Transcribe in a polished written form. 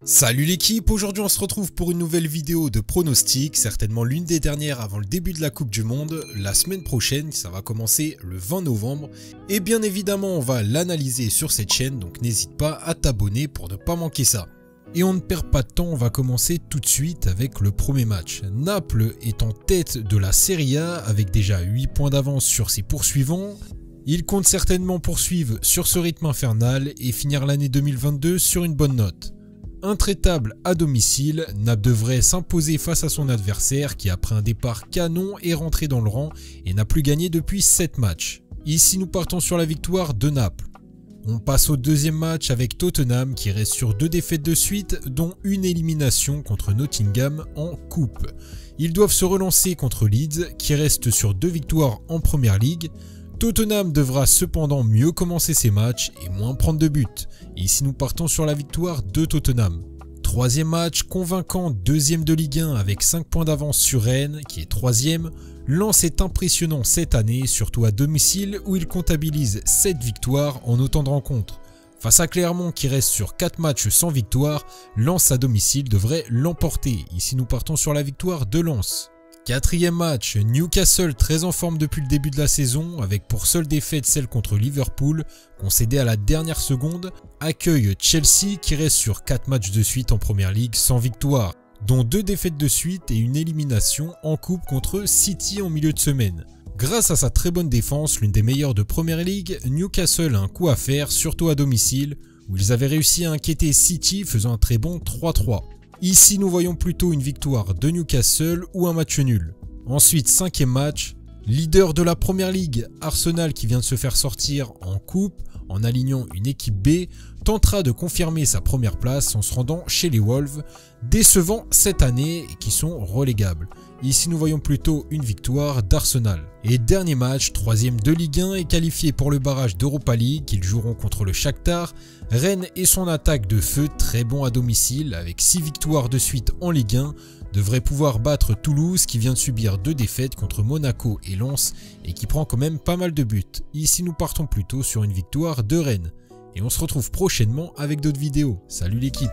Salut l'équipe, aujourd'hui on se retrouve pour une nouvelle vidéo de pronostic, certainement l'une des dernières avant le début de la Coupe du Monde. La semaine prochaine, ça va commencer le 20 novembre et bien évidemment on va l'analyser sur cette chaîne, donc n'hésite pas à t'abonner pour ne pas manquer ça. Et on ne perd pas de temps, on va commencer tout de suite avec le premier match. Naples est en tête de la Serie A avec déjà 8 points d'avance sur ses poursuivants. Il compte certainement poursuivre sur ce rythme infernal et finir l'année 2022 sur une bonne note. Intraitable à domicile, Naples devrait s'imposer face à son adversaire qui après un départ canon est rentré dans le rang et n'a plus gagné depuis 7 matchs. Ici nous partons sur la victoire de Naples. On passe au deuxième match avec Tottenham qui reste sur 2 défaites de suite dont une élimination contre Nottingham en coupe. Ils doivent se relancer contre Leeds qui reste sur 2 victoires en Premier League. Tottenham devra cependant mieux commencer ses matchs et moins prendre de buts. Et ici nous partons sur la victoire de Tottenham. Troisième match convaincant, deuxième de Ligue 1 avec 5 points d'avance sur Rennes qui est troisième. Lens est impressionnant cette année, surtout à domicile où il comptabilise 7 victoires en autant de rencontres. Face à Clermont qui reste sur 4 matchs sans victoire, Lens à domicile devrait l'emporter. Ici nous partons sur la victoire de Lens. Quatrième match, Newcastle très en forme depuis le début de la saison avec pour seule défaite celle contre Liverpool concédée à la dernière seconde, accueille Chelsea qui reste sur 4 matchs de suite en Premier League sans victoire, dont 2 défaites de suite et une élimination en coupe contre City en milieu de semaine. Grâce à sa très bonne défense, l'une des meilleures de Premier League, Newcastle a un coup à faire surtout à domicile où ils avaient réussi à inquiéter City faisant un très bon 3-3. Ici, nous voyons plutôt une victoire de Newcastle ou un match nul. Ensuite, cinquième match, leader de la Premier League, Arsenal qui vient de se faire sortir en coupe en alignant une équipe B, tentera de confirmer sa première place en se rendant chez les Wolves, décevant cette année et qui sont relégables. Ici, nous voyons plutôt une victoire d'Arsenal. Et dernier match, troisième de Ligue 1 et qualifié pour le barrage d'Europa League qu'ils joueront contre le Shakhtar. Rennes et son attaque de feu très bon à domicile avec 6 victoires de suite en Ligue 1 devrait pouvoir battre Toulouse qui vient de subir 2 défaites contre Monaco et Lens et qui prend quand même pas mal de buts. Ici nous partons plutôt sur une victoire de Rennes. Et on se retrouve prochainement avec d'autres vidéos. Salut l'équipe!